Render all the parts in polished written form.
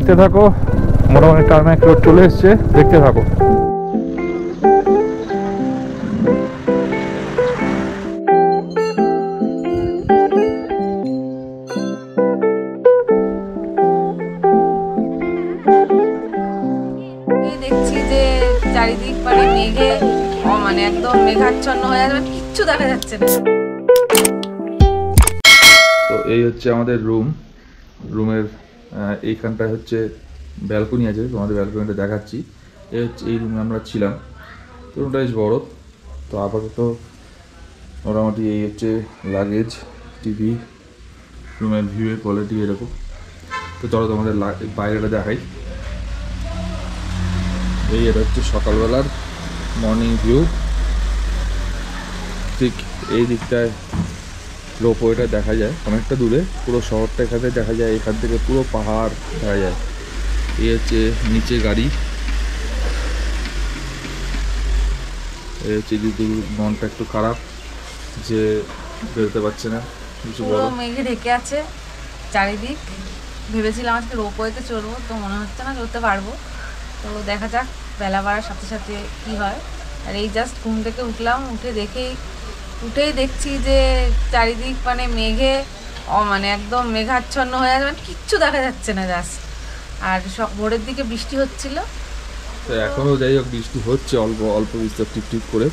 দেখতে থাকো। মোটামুটি টার্মেক রোড চলে এসছে, দেখতে থাকো। দেখছি যে চারিদিক মানে মেঘে মানে একদম মেঘাচ্ছন্ন হয়ে যাবে, কিচ্ছু দেখা যাচ্ছে না। তো এই হচ্ছে আমাদের রুমের এইখানটায় হচ্ছে ব্যালকনি আছে, তোমাদের ব্যালকনিটা দেখাচ্ছি। এই হচ্ছে এই রুমে আমরা ছিলাম। তো রুমটা বেশ বড়। তো আপাতত মোটামুটি এই হচ্ছে লাগেজ, টিভি, রুমের ভিউয়ের কোয়ালিটি এরকম। তো চলো তোমাদের বাইরেটা দেখাই। এটা হচ্ছে সকালবেলার মর্নিং ভিউ। ঠিক এই দিকটায় রোপওয়েটা দেখা যায় অনেকটা দূরে, পুরো শহরটা এখানে দেখা যায়, এখান থেকে পুরো পাহাড় দেখা যায়। এই হচ্ছে নিচে গাড়ি, এই হচ্ছে যদি মনটা একটু খারাপ যে বেরোতে পারছে না, কিছু বড় মেঘে ঢেকে আছে চারিদিক। ভেবেছিলাম আজকে রোপওয়েতে চড়বো, তো মনে হচ্ছে না চড়তে পারবো। তো দেখা যাক বেলা বাড়ার সাথে সাথে কি হয়। আর এই জাস্ট ঘুম থেকে উঠলাম, উঠেই দেখছি যে চারিদিক মানে মেঘে মানে একদম মেঘাচ্ছন্ন হয়ে যাবে, মানে কিচ্ছু দেখা যাচ্ছে না জাস্ট। আর সব ভোরের দিকে বৃষ্টি হচ্ছিল, তো এখনও যাই হোক বৃষ্টি হচ্ছে অল্প অল্প বিস্তর টিপ করে।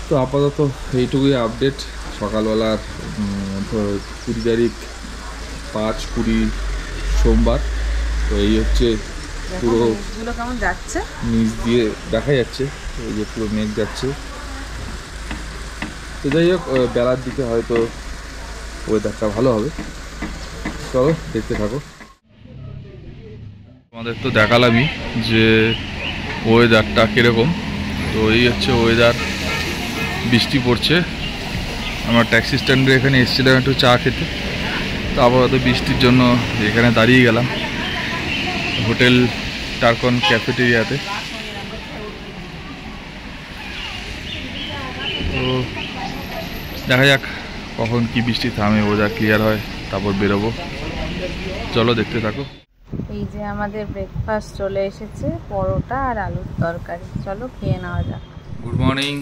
তো আপাতত এইটুকুই আপডেট সকালবেলার 20 তারিখ 5/20 সোমবার। তো এই হচ্ছে পুরো কেমন যাচ্ছে নিচ দিয়ে দেখা যাচ্ছে, এই যে পুরো মেঘ যাচ্ছে। তো যাই হোক বেলার দিকে হয়তো ওয়েদারটা ভালো হবে। চলো দেখতে থাকো। আমাদের তো দেখালামই যে ওয়েদারটা কীরকম। তো এই হচ্ছে ওয়েদার, বৃষ্টি পড়ছে। আমরা ট্যাক্সি স্ট্যান্ডে এখানে এসেছিলাম একটু চা খেতে। তো আপাতত বৃষ্টির জন্য এখানে দাঁড়িয়ে গেলাম হোটেল টার্কন ক্যাফেটেরিয়াতে। তো দেখা যাক কখন কি বৃষ্টি থামে, ওয়েদার ক্লিয়ার হয়, তারপর বেরোবো। চলো দেখতে থাকো। এই যে আমাদের ব্রেকফাস্ট চলে এসেছে, পরোটা আর আলুর তরকারি। চলো খেয়ে নেওয়া যাক। Good morning.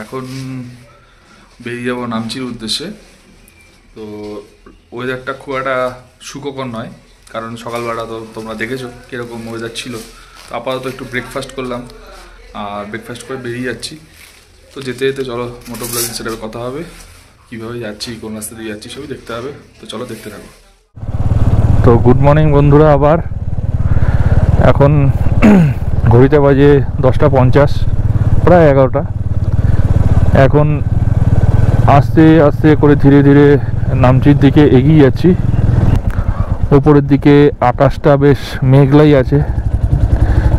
এখন বেরিয়ে যাবো নামচির উদ্দেশ্যে। তো ওয়েদারটা খুব একটা সুখকর নয়, কারণ সকালবেলা তো তোমরা দেখেছো কীরকম ওয়েদার ছিল। তো আপাতত একটু ব্রেকফাস্ট করলাম, আর ব্রেকফাস্ট করে বেরিয়ে যাচ্ছি। তো যেতে যেতে চলো মোটো ব্লগিং সেটাবে কথা হবে, কীভাবে যাচ্ছি, কোন রাস্তা দিয়ে যাচ্ছি সবই দেখতে হবে। তো চলো দেখতে থাকো। তো গুড মর্নিং বন্ধুরা। আবার এখন ঘড়িতে বাজে 10:50, প্রায় 11টা। এখন আস্তে আস্তে করে ধীরে ধীরে নামচির দিকে এগিয়ে যাচ্ছি। উপরের দিকে আকাশটা বেশ মেঘলাই আছে,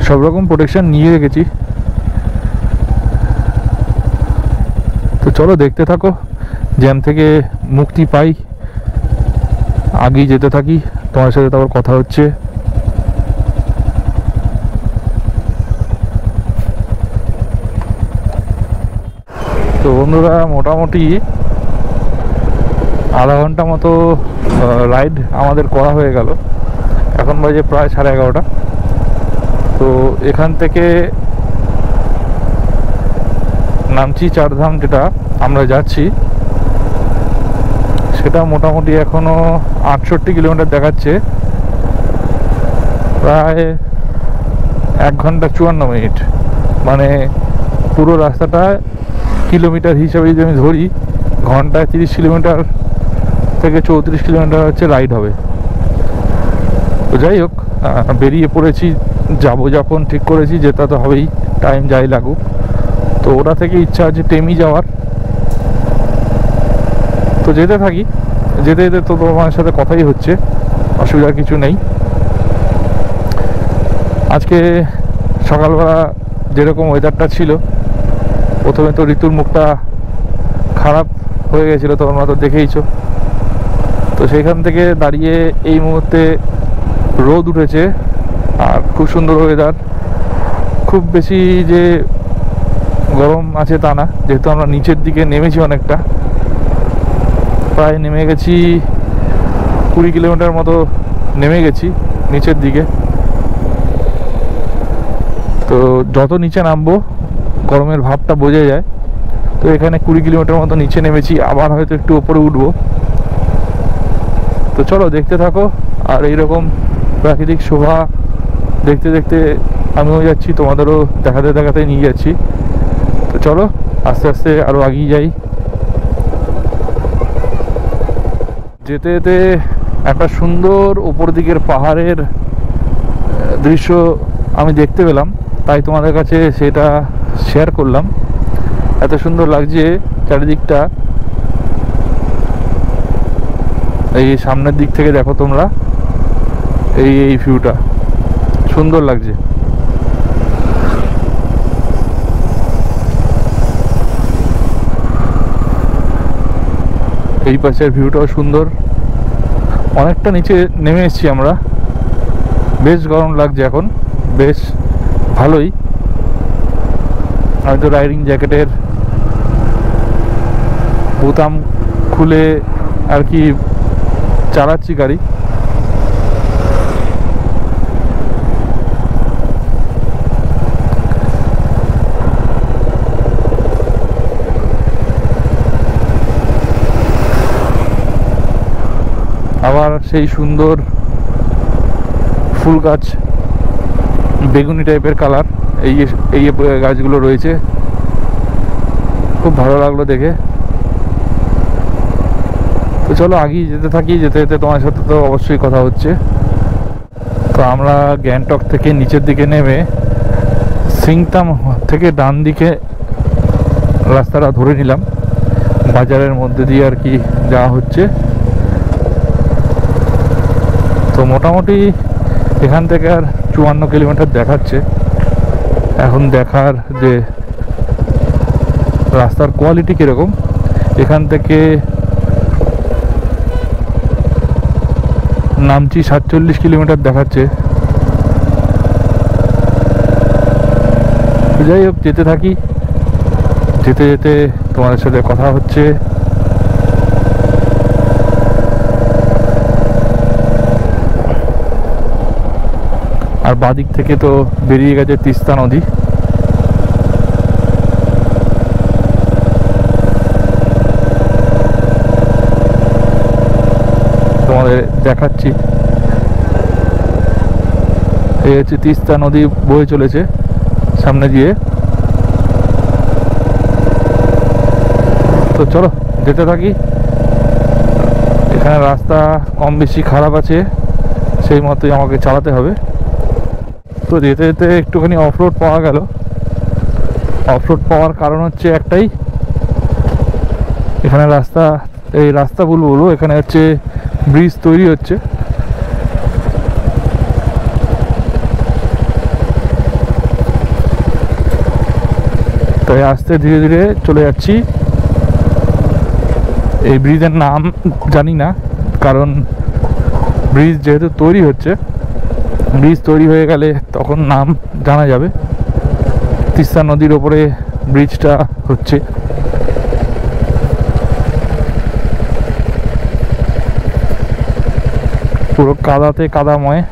সব রকম প্রোটেকশন নিয়ে রেখেছি। তো চলো দেখতে থাকো, জ্যাম থেকে মুক্তি পাই, আগেই যেতে থাকি। তোমার সাথে তারপর কথা হচ্ছে। তো বন্ধুরা মোটামুটি আধা ঘন্টা মতো রাইড আমাদের করা হয়ে গেল। এখন বাজে প্রায় 11:30। তো এখান থেকে নামচি চারধাম যেটা আমরা যাচ্ছি, সেটা মোটামুটি এখনও 68 কিলোমিটার দেখাচ্ছে। প্রায় 1 ঘন্টা 54 মিনিট, মানে পুরো রাস্তাটা কিলোমিটার হিসাবে যদি আমি ধরি, ঘন্টায় 30 কিলোমিটার থেকে 34 কিলোমিটার হচ্ছে রাইড হবে। তো যাই হোক বেরিয়ে পড়েছি, যাব যখন ঠিক করেছি, যেতে তো হবেই, টাইম যাই লাগুক। তো ওটা থেকে ইচ্ছা আছে টেমি যাওয়ার। তো যেতে থাকি, যেতে যেতে তো তোমার সাথে কথাই হচ্ছে, অসুবিধা কিছু নেই। আজকে সকালবেলা যেরকম ওয়েদারটা ছিল, প্রথমে তো ঋতুর মুখটা খারাপ হয়ে গেছিলো, তোমরা তো দেখেইছো। তো সেইখান থেকে দাঁড়িয়ে এই মুহূর্তে রোদ উঠেছে, আর খুব সুন্দর ওয়েদার। খুব বেশি যে গরম আছে তা না, যেহেতু আমরা নিচের দিকে নেমেছি অনেকটা, প্রায় নেমে গেছি 20 কিলোমিটার মতো নেমে গেছি। নিচের দিকে। তো যত নিচে নামবো গরমের ভাবটা বোঝা যায়। তো এখানে 20 কিলোমিটার মতো নিচে নেমেছি, আবার হয়তো একটু উপরে উঠবো। তো চলো দেখতে থাকো, আর এইরকম প্রাকৃতিক শোভা দেখতে দেখতে আমিও যাচ্ছি, তোমাদেরও দেখাতে দেখাতে নিয়ে যাচ্ছি। তো চলো আস্তে আস্তে আরও এগিয়ে যাই। যেতে যেতে একটা সুন্দর উপর দিকের পাহাড়ের দৃশ্য আমি দেখতে পেলাম, তাই তোমাদের কাছে সেটা শেয়ার করলাম। এত সুন্দর লাগছে চারিদিকটা। এই সামনের দিক থেকে দেখো তোমরা, এই ভিউটা সুন্দর লাগছে। এই পাশের ভিউটাও সুন্দর। অনেকটা নিচে নেমে এসেছি আমরা, বেশ গরম লাগছে এখন, বেশ ভালোই। হয়তো রাইডিং জ্যাকেটের বোতাম খুলে আর কি চালাচ্ছি গাড়ি। আবার সেই সুন্দর ফুল গাছ, বেগুনি টাইপের কালার, এই গাছগুলো রয়েছে, খুব ভালো লাগলো দেখে। তো চলো আগেই যেতে থাকি, যেতে যেতে তোমার সাথে তো অবশ্যই কথা হচ্ছে। তো আমরা গ্যাংটক থেকে নিচের দিকে নেমে সিংতাম থেকে ডান দিকে রাস্তাটা ধরে নিলাম, বাজারের মধ্যে দিয়ে আর কি যাওয়া হচ্ছে। তো মোটামুটি এখান থেকে আর 54 কিলোমিটার দেখাচ্ছে। এখন দেখার যে রাস্তার কোয়ালিটি কীরকম। এখান থেকে নামচি 47 কিলোমিটার দেখাচ্ছে। যাই হোক যেতে থাকি, যেতে যেতে তোমাদের সাথে কথা হচ্ছে। আর বাদিক থেকে তো বেরিয়ে গেছে তিস্তা নদী। তোমাদের দেখাচ্ছি, এই হচ্ছে তিস্তা নদী বয়ে চলেছে সামনে দিয়ে। তো চলো যেতে থাকি। এখানে রাস্তা কম বেশি খারাপ আছে, সেই মতোই আমাকে চালাতে হবে। তো যেতে যেতে একটুখানি অফরোড পাওয়া গেল। অফরোড পাওয়ার কারণ হচ্ছে একটাই, এখানে রাস্তা বলবো এখানে হচ্ছে ব্রিজ তৈরি হচ্ছে। তাই আস্তে ধীরে ধীরে চলে যাচ্ছি। এই ব্রিজের নাম জানি না, কারণ ব্রিজ যেহেতু তৈরি হচ্ছে, ব্রিজ তৈরি হয়ে গেলে তখন নাম জানা যাবে। তিস্তা নদীর ওপরে ব্রিজটা হচ্ছে। পুরো কাদাতে কাদাময়।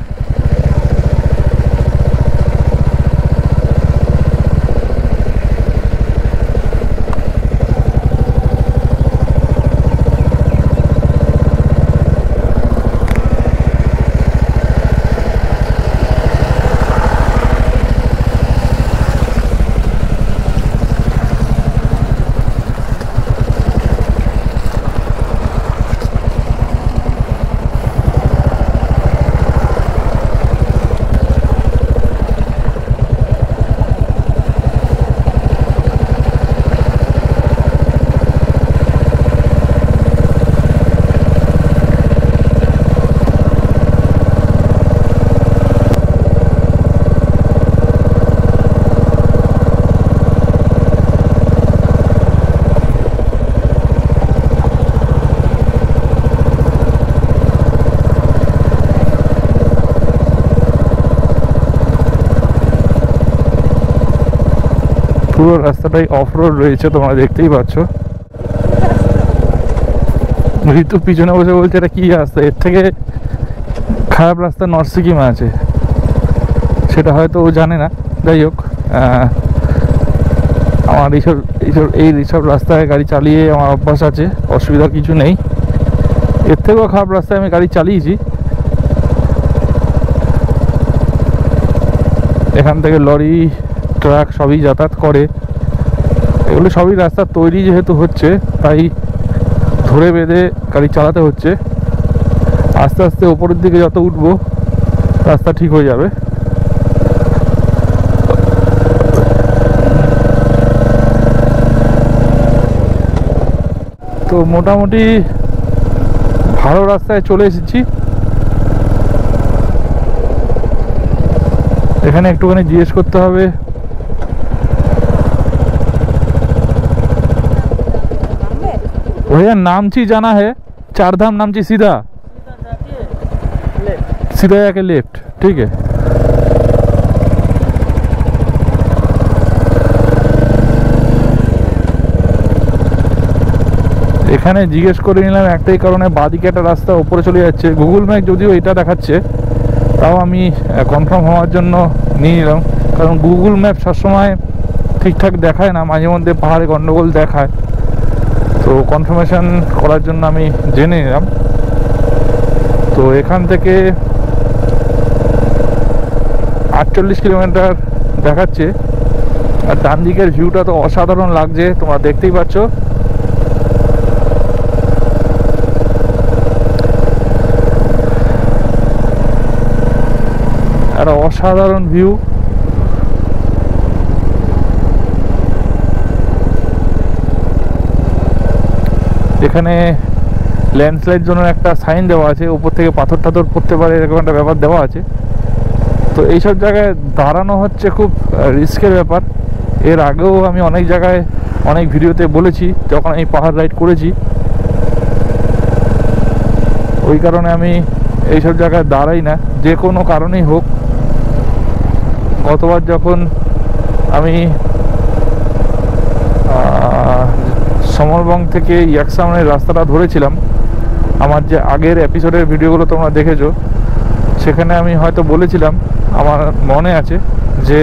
পুরো রাস্তাটাই অফ রোড রয়েছে, তোমরা দেখতেই পাচ্ছ। ঋতু পিছনে বসে বলছে এটা কি রাস্তা, এর থেকে খারাপ রাস্তা নর্থ সিকিমে আছে, সেটা হয়তো ও জানে না। যাই হোক, আমার এইসব রাস্তায় গাড়ি চালিয়ে আমার অভ্যাস আছে, অসুবিধার কিছু নেই। এর থেকেও খারাপ রাস্তায় আমি গাড়ি চালিয়েছি। এখান থেকে লরি ট্রাক সবই যাতায়াত করে। এগুলো সবই রাস্তা তৈরি যেহেতু হচ্ছে, তাই ধরে বেঁধে গাড়ি চালাতে হচ্ছে। আস্তে আস্তে ওপরের দিকে যত উঠবো রাস্তা ঠিক হয়ে যাবে। তো মোটামুটি ভালো রাস্তায় চলে এসেছি। এখানে একটুখানি জিজ্ঞেস করতে হবে, भैया नामची जाना है, चार धाम नामची सीधा सीधा जाके लेफ्ट, ठीक है। এখানে জিজ্ঞেস করে নিলাম একটাই কারণে, বাদিকে একটা রাস্তা উপরে চলে যাচ্ছে। গুগল ম্যাপ যদিও এটা দেখাচ্ছে, তাও আমি কনফার্ম হওয়ার জন্য নিয়ে নিলাম, কারণ গুগল ম্যাপ সবসময় ঠিকঠাক দেখায় না, মাঝে মধ্যে পাহাড়ে গন্ডগোল দেখায়। তো কনফার্মেশন করার জন্য আমি জেনে নিলাম। তো এখান থেকে 48 কিলোমিটার দেখাচ্ছে, আর ডান দিকের ভিউটা তো অসাধারণ লাগছে, তোমরা দেখতেই পাচ্ছ। একটা অসাধারণ ভিউ। এখানে ল্যান্ডস্লাইড জন্য একটা সাইন দেওয়া আছে, উপর থেকে পাথর টাথর পড়তে পারে এরকম একটা ব্যাপার দেওয়া আছে। তো এইসব জায়গায় দাঁড়ানো হচ্ছে খুব রিস্কের ব্যাপার। এর আগেও আমি অনেক জায়গায় অনেক ভিডিওতে বলেছি, যখন আমি পাহাড় রাইড করেছি, ওই কারণে আমি এইসব জায়গায় দাঁড়াই না, যে কোনো কারণেই হোক। গতবার যখন আমি সমরবং থেকে ইয়াকসামের রাস্তাটা ধরেছিলাম, আমার যে আগের এপিসোডের ভিডিওগুলো তোমরা দেখেছো, সেখানে আমি হয়তো বলেছিলাম, আমার মনে আছে, যে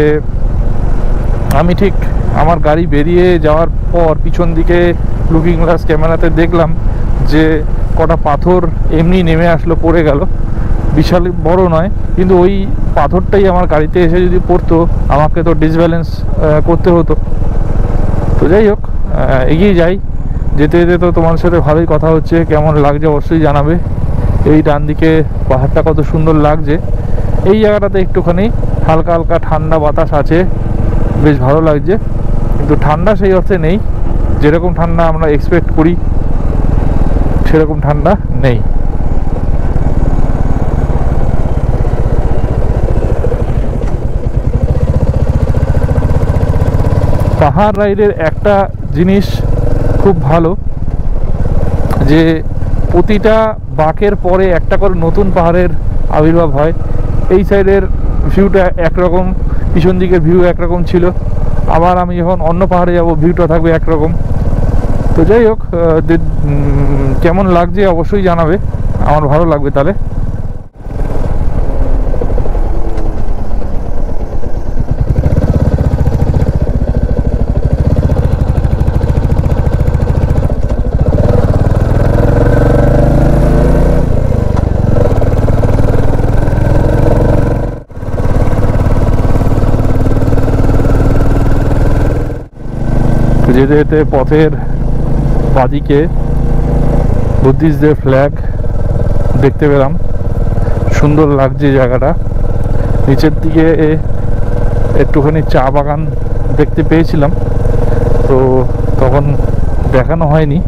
আমি ঠিক আমার গাড়ি বেরিয়ে যাওয়ার পর পিছন দিকে লুকিং গ্লাস ক্যামেরাতে দেখলাম যে কটা পাথর এমনি নেমে আসলো, পড়ে গেল। বিশাল বড় নয়, কিন্তু ওই পাথরটাই আমার গাড়িতে এসে যদি পড়তো, আমাকে তো ডিসব্যালেন্স করতে হতো। তো যাই হোক, এগিয়ে যাই। যেতে যেতে তো তোমার সাথে ভালোই কথা হচ্ছে, কেমন লাগছে অবশ্যই জানাবে। এই ডান দিকে পাহাড়টা কত সুন্দর লাগছে। এই জায়গাটাতে একটুখানি হালকা হালকা ঠান্ডা বাতাস আছে, বেশ ভালো লাগছে, কিন্তু ঠান্ডা সেই অর্থে নেই, যেরকম ঠান্ডা আমরা এক্সপেক্ট করি সেরকম ঠান্ডা নেই। পাহাড় রাইডের একটা জিনিস খুব ভালো, যে প্রতিটা বাঁকের পরে একটা করে নতুন পাহাড়ের আবির্ভাব হয়। এই সাইডের ভিউটা একরকম, পিছন দিকের ভিউ একরকম ছিল, আবার আমি যখন অন্য পাহাড়ে যাব ভিউটা থাকবে একরকম। তো যাই হোক, কেমন লাগছে অবশ্যই জানাবে, আমার ভালো লাগবে তাহলে। যেতে যেতে পথের বাদিকে বুদ্ধিস্টদের ফ্ল্যাগ দেখতে পেলাম, সুন্দর লাগছে জায়গাটা। নিচের দিকে একটুখানি চা বাগান দেখতে পেয়েছিলাম, তো তখন দেখানো হয়নি,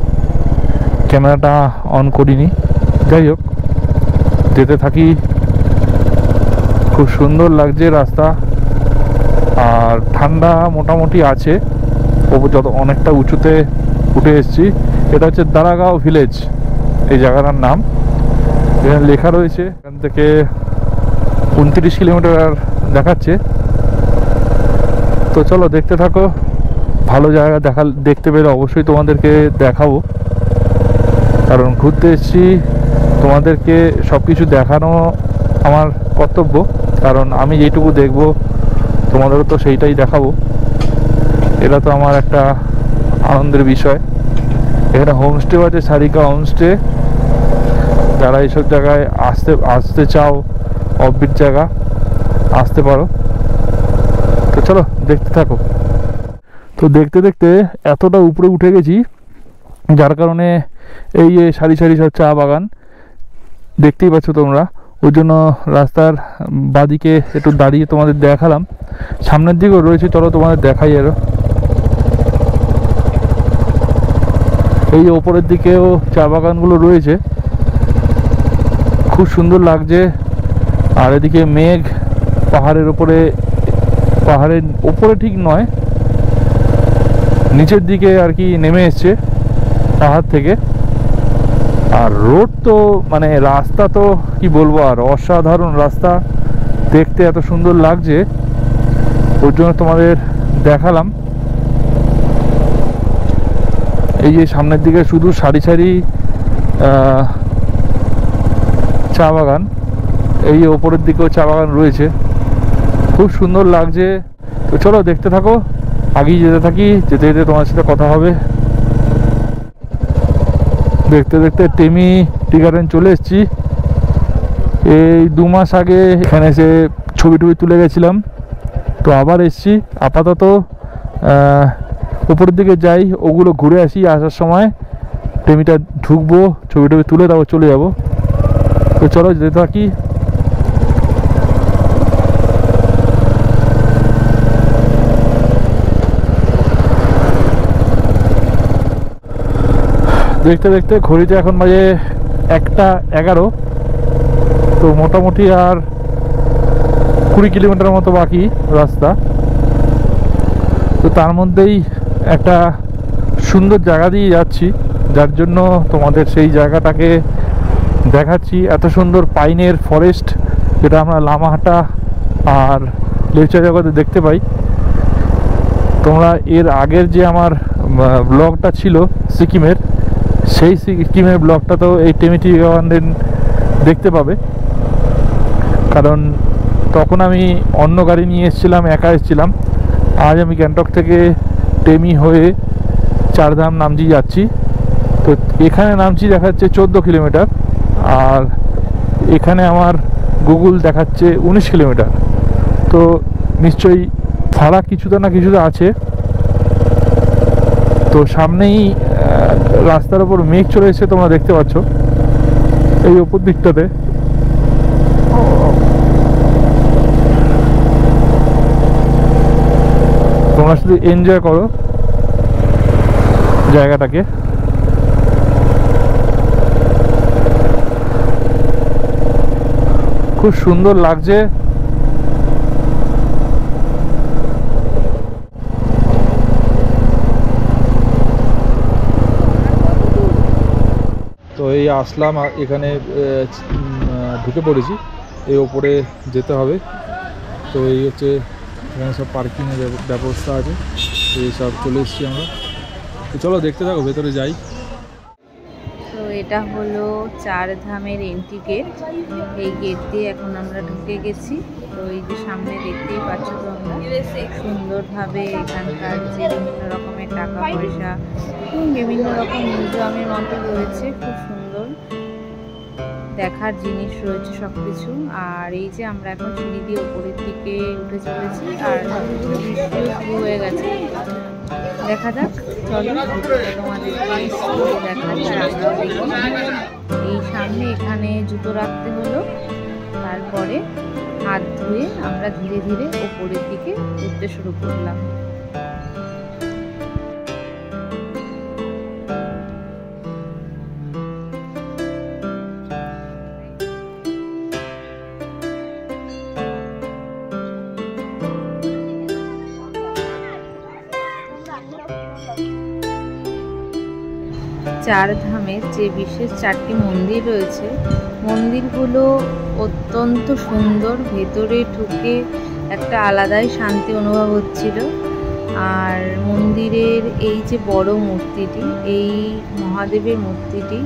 ক্যামেরাটা অন করিনি। যাই হোক, যেতে থাকি। খুব সুন্দর লাগছে রাস্তা, আর ঠান্ডা মোটামুটি আছে। যত অনেকটা উঁচুতে উঠে এসেছি। এটা হচ্ছে দারাগাঁও ভিলেজ, এই জায়গাটার নাম। এখানে লেখা রয়েছে, এখান থেকে 29 কিলোমিটার দেখাচ্ছে। তো চলো দেখতে থাকো, ভালো জায়গা দেখতে পেলে অবশ্যই তোমাদেরকে দেখাবো, কারণ ঘুরতে এসেছি, তোমাদেরকে সব কিছু দেখানো আমার কর্তব্য, কারণ আমি যেটুকু দেখব তোমাদেরও তো সেইটাই দেখাবো। এটা তো আমার একটা আনন্দের বিষয়। এখানে হোমস্টেও আছে, সারিকা হোমস্টে। যারা এইসব জায়গায় আসতে চাও, অফবিট জায়গা, আসতে পারো। তো চলো দেখতে থাকো। তো দেখতে দেখতে এতটা উপরে উঠে গেছি, যার কারণে এই যে সারি সারি সব চা বাগান দেখতেই পাচ্ছ তোমরা। ওই জন্য রাস্তার বাদিকে একটু দাঁড়িয়ে তোমাদের দেখালাম। সামনের দিকেও রয়েছে, চলো তোমাদের দেখাই আরো। এই ওপরের দিকেও চা বাগানগুলো রয়েছে, খুব সুন্দর লাগছে। আর এদিকে মেঘ পাহাড়ের ওপরে ঠিক নয়, নিচের দিকে আর কি নেমে এসছে পাহাড় থেকে। আর রোড তো মানে রাস্তা তো কি বলবো, আর অসাধারণ রাস্তা, দেখতে এত সুন্দর লাগছে, ওর জন্য তোমাদের দেখালাম। এই যে সামনের দিকে শুধু সারি সারি চা বাগান, এই ওপরের দিকেও চা বাগান রয়েছে, খুব সুন্দর লাগছে। তো চলো দেখতে থাকো, আগেই যেতে থাকি, যেতে যেতে তোমার সাথে কথা হবে। দেখতে দেখতে টেমি টি গার্ডেন চলে এসেছি। এই 2 মাস আগে এখানে এসে ছবি টবি তুলে গেছিলাম, তো আবার এসছি। আপাতত উপরের দিকে যাই, ওগুলো ঘুরে আসি, আসার সময় টেমিটা ঢুকবো, ছবি টবি তুলে তারপর চলে যাব। তো চলো যেতে থাকি। দেখতে দেখতে ঘড়িতে এখন বাজে 1:11। তো মোটামুটি আর 20 কিলোমিটার মতো বাকি রাস্তা। তো তার মধ্যেই একটা সুন্দর জায়গা দিয়ে যাচ্ছি, যার জন্য তোমাদের সেই জায়গাটাকে দেখাচ্ছি। এত সুন্দর পাইনের ফরেস্ট, যেটা আমরা লামাহাটা আর লেপচা জগতে দেখতে পাই। তোমরা এর আগের যে আমার ব্লগটা ছিল সিকিমের, সেই সিকিমের ব্লগটা তো এই টেমি টি গার্ডেন দেখতে পাবে, কারণ তখন আমি অন্য গাড়ি নিয়ে এসেছিলাম, একা এসেছিলাম। আজ আমি গ্যাংটক থেকে টেমি হয়ে চারধাম নামচি যাচ্ছি। তো এখানে নামচি দেখাচ্ছে 14 কিলোমিটার, আর এখানে আমার গুগল দেখাচ্ছে 19 কিলোমিটার। তো নিশ্চয়ই ফারাক কিছুটা না কিছুটা আছে। তো সামনেই রাস্তার উপর মেঘ চলে এসেছে, তোমরা দেখতে পাচ্ছ এই উপর দিকটাতে। তোমরা শুধু এনজয় করো জায়গাটাকে। খুব সুন্দর লাগছে। তো এই আসলাম, এখানে ঢুকে পড়েছি, এই ওপরে যেতে হবে। তো এই হচ্ছে এখানে সব পার্কিংয়ের ব্যবস্থা আছে, এই সব চলে এসেছি আমরা। তো চলো দেখতে থাকো, ভেতরে যাই। তো এটা হলো চারধামের এন্ট্রি গেট। এই গেট দিয়ে এখন আমরা ঢুকে গেছি। তো এই যে সামনে দেখতেই পাচ্ছ তোমরা, সুন্দরভাবে এখানকার যে বিভিন্ন রকমের টাকা পয়সা এবং বিভিন্ন রকম মিউজিয়ামের মতো রয়েছে, খুব সুন্দর দেখার জিনিস রয়েছে সব কিছু। আর এই যে আমরা এখন সিঁড়ি দিয়ে উপরের দিকে উঠে চলেছি, আর বৃষ্টিও শুরু হয়ে গেছে। দেখা যাক, চলো তোমাদের দেখাচ্ছি। আমরাও দেখি। এই সামনে এখানে জুতো রাখতে হলো, তারপরে হাত ধুয়ে আমরা ধীরে ধীরে ওপরের দিকে উঠতে শুরু করলাম। চারধামের যে বিশেষ 4টি মন্দির রয়েছে, মন্দিরগুলো অত্যন্ত সুন্দর। ভেতরে ঢুকে একটা আলাদাই শান্তি অনুভব হচ্ছিল। আর মন্দিরের এই যে বড় মূর্তিটি, এই মহাদেবের মূর্তিটি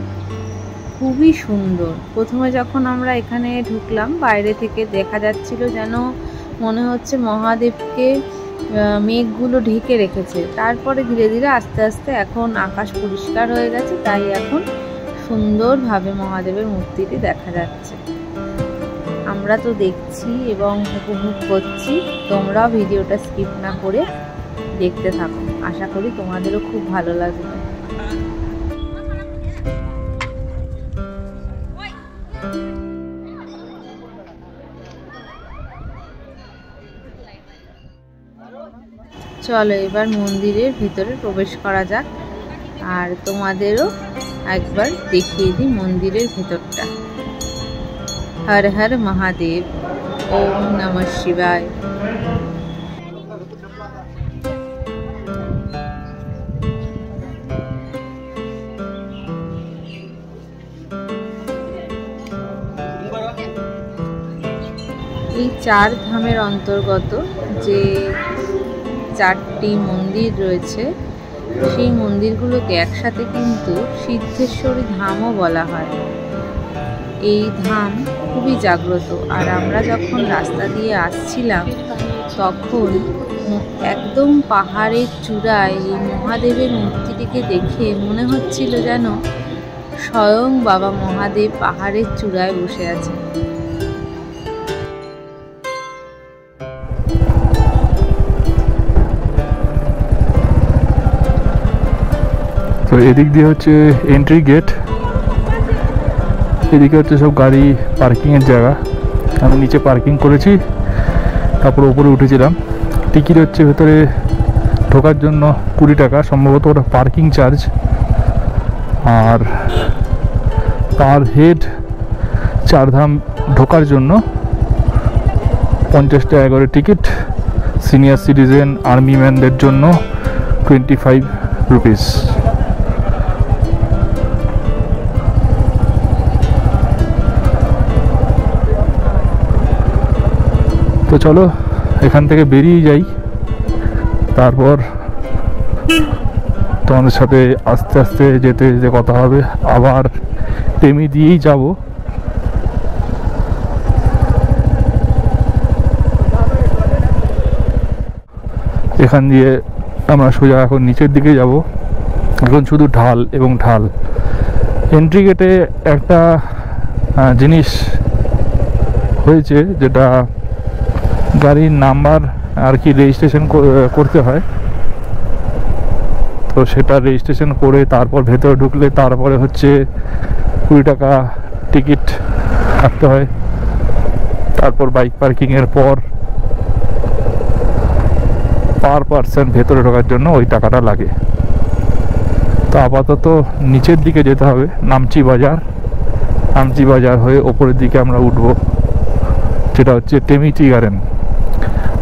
খুবই সুন্দর। প্রথমে যখন আমরা এখানে ঢুকলাম বাইরে থেকে দেখা যাচ্ছিল যেন মনে হচ্ছে মহাদেবকে মেঘগুলো ঢেকে রেখেছে। তারপরে ধীরে ধীরে আস্তে আস্তে এখন আকাশ পরিষ্কার হয়ে গেছে, তাই এখন সুন্দরভাবে মহাদেবের মূর্তিটি দেখা যাচ্ছে। আমরা তো দেখছি এবং উপভোগ করছি, তোমরাও ভিডিওটা স্কিপ না করে দেখতে থাকো। আশা করি তোমাদেরও খুব ভালো লাগবে। চলো এবার মন্দিরের ভিতরে প্রবেশ করা যাক, আর তোমাদেরও একবার দেখিয়ে দিই মন্দিরের ভেতরটা। হর হর মহাদেব, ওম নমঃ শিবায়। এই 4 ধামের অন্তর্গত যে 4টি মন্দির রয়েছে, সেই মন্দিরগুলোকে একসাথে কিন্তু সিদ্ধেশ্বরী ধামও বলা হয়। এই ধাম খুবই জাগ্রত। আর আমরা যখন রাস্তা দিয়ে আসছিলাম তখন একদম পাহাড়ের চূড়ায় এই মহাদেবের মূর্তিটিকে দেখে মনে হচ্ছিল যেন স্বয়ং বাবা মহাদেব পাহাড়ের চূড়ায় বসে আছেন। তো এদিক দিয়ে হচ্ছে এন্ট্রি গেট, এদিকে হচ্ছে সব গাড়ি পার্কিংয়ের জায়গা। আমি নিচে পার্কিং করেছি, তারপর উপরে উঠেছিলাম। টিকিট হচ্ছে ভেতরে ঢোকার জন্য 20 টাকা, সম্ভবত ওটা পার্কিং চার্জ। আর পার হেড 4 ধাম ঢোকার জন্য 50 টাকা করে টিকিট। সিনিয়র সিটিজেন আর্মি ম্যানদের জন্য 25 রুপিস। তো চলো এখান থেকে বেরিয়ে যাই, তারপর তোমাদের সাথে আস্তে আস্তে যেতে যেতে কথা হবে। আবার টেমি দিয়েই যাব। এখান দিয়ে আমরা সোজা এখন নিচের দিকে যাব। এখন শুধু ঢাল এবং ঢাল। এন্ট্রি গেটে একটা জিনিস হয়েছে, যেটা গাড়ির নাম্বার আর কি রেজিস্ট্রেশন করতে হয়। তো সেটা রেজিস্ট্রেশন করে তারপর ভেতরে ঢুকলে তারপরে হচ্ছে 20 টাকা টিকিট কাটতে হয়। তারপর বাইক পার্কিংয়ের পর পার পার্সন ভেতরে ঢোকার জন্য ওই টাকাটা লাগে। তো আপাতত নিচের দিকে যেতে হবে, নামচি বাজার। নামচি বাজার হয়ে ওপরের দিকে আমরা উঠবো, যেটা হচ্ছে টেমি টি গার্ডেন।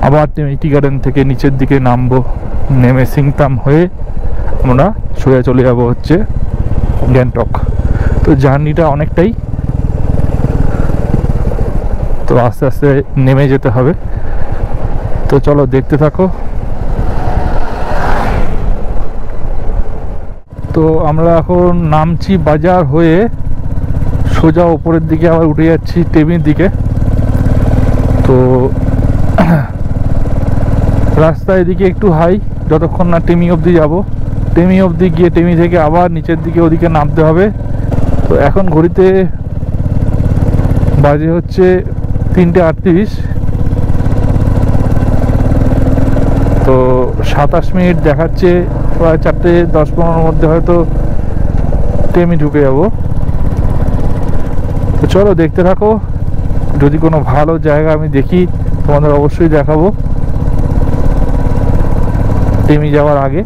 আবার টেমি টি গার্ডেন থেকে নিচের দিকে নামবো, নেমে সিংতাম হয়ে আমরা সোজা চলে যাব হচ্ছে গ্যাংটক। তো জার্নিটা অনেকটাই, তো আস্তে আস্তে নেমে যেতে হবে। তো চলো দেখতে থাকো। তো আমরা এখন নামচি বাজার হয়ে সোজা ওপরের দিকে আবার উঠে যাচ্ছি টেমির দিকে। তো রাস্তা এদিকে একটু হাই, যতক্ষণ না টেমি অবধি যাব। টেমি অবধি গিয়ে টেমি থেকে আবার নিচের দিকে ওদিকে নামতে হবে। তো এখন ঘড়িতে বাজে হচ্ছে 3:38। তো 27 মিনিট দেখাচ্ছে, প্রায় 4:10-15 মধ্যে হয়তো টেমি ঢুকে যাব। তো চলো দেখতে থাকো, যদি কোনো ভালো জায়গা আমি দেখি তোমাদের অবশ্যই দেখাবো টেমি যাওয়ার আগে।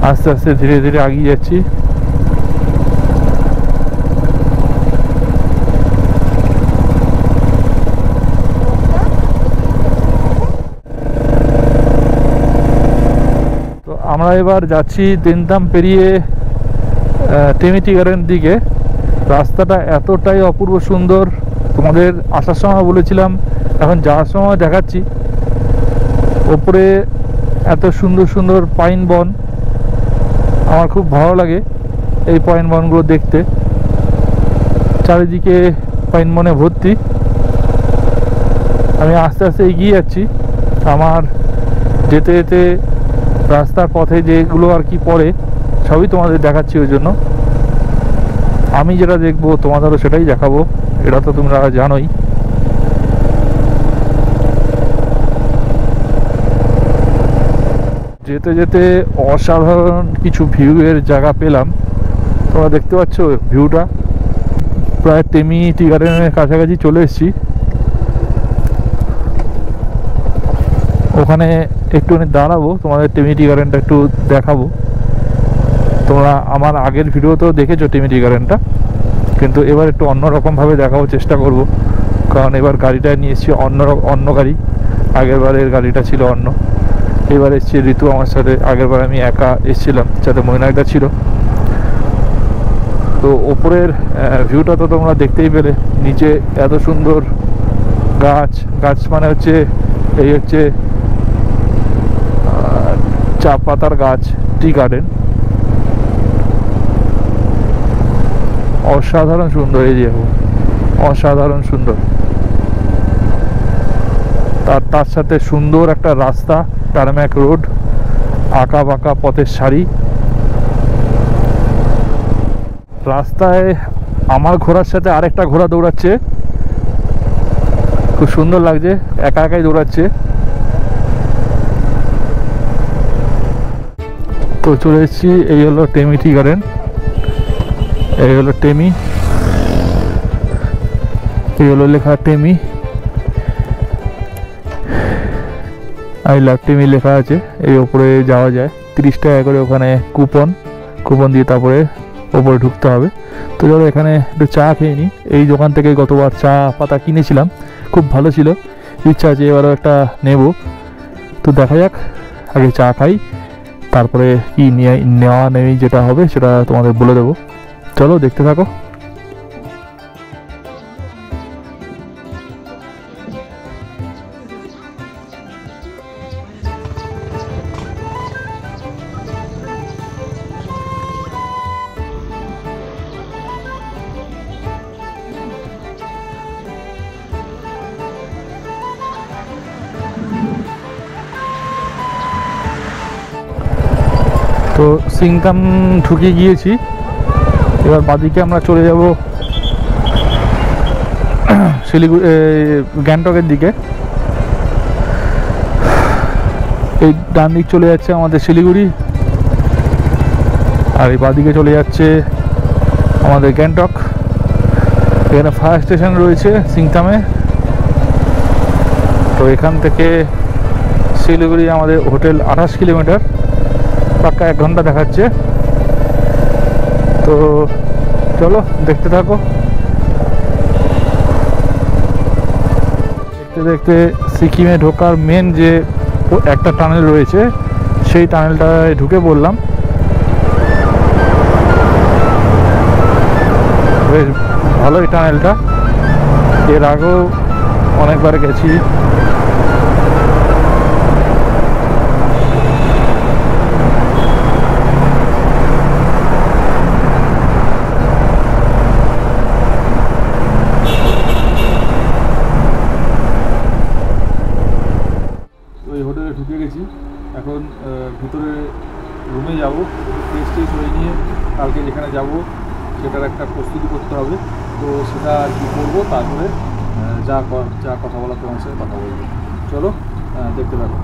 আস্তে আস্তে ধীরে ধীরে এগিয়ে যাচ্ছি। তো আমরা এবার যাচ্ছি দেনতাম পেরিয়ে টেমি টি গার্ডেন দিকে। রাস্তাটা এতটাই অপূর্ব সুন্দর, তোমাদের আসার সময় বলেছিলাম, এখন যাওয়ার সময় দেখাচ্ছি। ওপরে এত সুন্দর সুন্দর পাইন বন, আমার খুব ভালো লাগে এই পাইন বনগুলো দেখতে। চারিদিকে পাইন মনে ভর্তি। আমি আস্তে আস্তে এগিয়ে যাচ্ছি। আমার যেতে যেতে রাস্তার পথে যেগুলো আর কি পড়ে সবই তোমাদের দেখাচ্ছি। ওই জন্য আমি যেটা দেখবো তোমাদেরও সেটাই দেখাবো, এটা তো তোমরা জানোই। যেতে যেতে অসাধারণ কিছু ভিউয়ের জায়গা পেলাম। তোমরা দেখতে পাচ্ছ ভিউটা। প্রায় টেমি টি গার্ডেনের কাছাকাছি চলে এসেছি। ওখানে একটুখানি দাঁড়াবো, তোমাদের টেমি টি গার্ডেনটা একটু দেখাবো। তোমরা আমার আগের ভিডিওতেও দেখেছো টেমি টি গার্ডেনটা, কিন্তু এবার একটু অন্যরকমভাবে দেখাবো চেষ্টা করব। কারণ এবার গাড়িটা নিয়ে এসেছি অন্য গাড়ি। আগের বারের গাড়িটা ছিল অন্য, এবার এসেছি ঋতু আমার সাথে। আগের বার আমি একা এসেছিলাম, সাথে মৈনাকটা ছিল। তো ওপরের ভিউটা তো তোমরা দেখতেই পেলে। নিচে এত সুন্দর গাছ, গাছ মানে হচ্ছে এই হচ্ছে চা পাতার গাছ, টি গার্ডেন। অসাধারণ সুন্দর এই দেখো, অসাধারণ সুন্দর। তার সাথে সুন্দর একটা রাস্তা, টারম্যাক রোড, আঁকা বাঁকা পথের সারি। রাস্তায় আমার ঘোড়ার সাথে আরেকটা ঘোড়া দৌড়াচ্ছে, খুব সুন্দর লাগছে। একা একাই দৌড়াচ্ছে। তো চলে এসেছি, এই হলো টেমি টি গার্ডেন, এই হলো টেমি, এই হলো লেখা টেমি, আই লাভ টেমি লেখা আছে। এই ওপরে যাওয়া যায়, 30 টাকা করে ওখানে কুপন দিয়ে তারপরে ওপরে ঢুকতে হবে। তো চলো এখানে একটু চা খেয়ে নিই। এই দোকান থেকে গতবার চা পাতা কিনেছিলাম, খুব ভালো ছিল। ইচ্ছা আছে এবারও একটা নেব। তো দেখা যাক, আগে চা খাই, তারপরে কি নেওয়া নেই যেটা হবে সেটা তোমাদের বলে দেবো। চলো দেখতে থাকো। তো সিংতাম ঢুকে গিয়েছি। এবার বাদিকে আমরা চলে যাব শিলিগুড়ি, গ্যাংটকের দিকে। এই ডান দিক চলে যাচ্ছে আমাদের শিলিগুড়ি, আর এই বাদিকে চলে যাচ্ছে আমাদের গ্যাংটক। এখানে ফায়ার স্টেশন রয়েছে সিংতামে। তো এখান থেকে শিলিগুড়ি আমাদের হোটেল 28 কিলোমিটার, পাক্কা 1 ঘন্টা দেখাচ্ছে। তো চলো দেখতে থাকো। দেখতে দেখতে সিকিমে ঢোকার মেন যে একটা টানেল রয়েছে, সেই টানেলটায় ঢুকে পড়লাম। বেশ ভালোই টানেলটা, এর আগেও অনেকবার গেছি। হোটেলে ঢুকে গেছি, এখন ভিতরে রুমে যাব। টেস্ট হয়ে নিয়ে কালকে যেখানে যাব সেটার একটা প্রস্তুতি করতে হবে। তো সেটা আর কি করবো, তারপরে যা কথা বলা তোমার সাথে কথা বলবো। চলো দেখতে পাবো।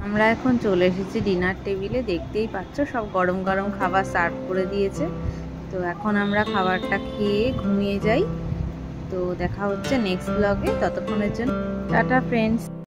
আমরা এখন চলে এসেছি ডিনার টেবিলে। দেখতেই পাচ্ছ সব গরম গরম খাবার সার্ভ করে দিয়েছে। তো এখন আমরা খাবারটা খেয়ে ঘুমিয়ে যাই। তো দেখা হচ্ছে নেক্সট ব্লগে। ততক্ষণের জন্য টাটা ফ্রেন্ডস।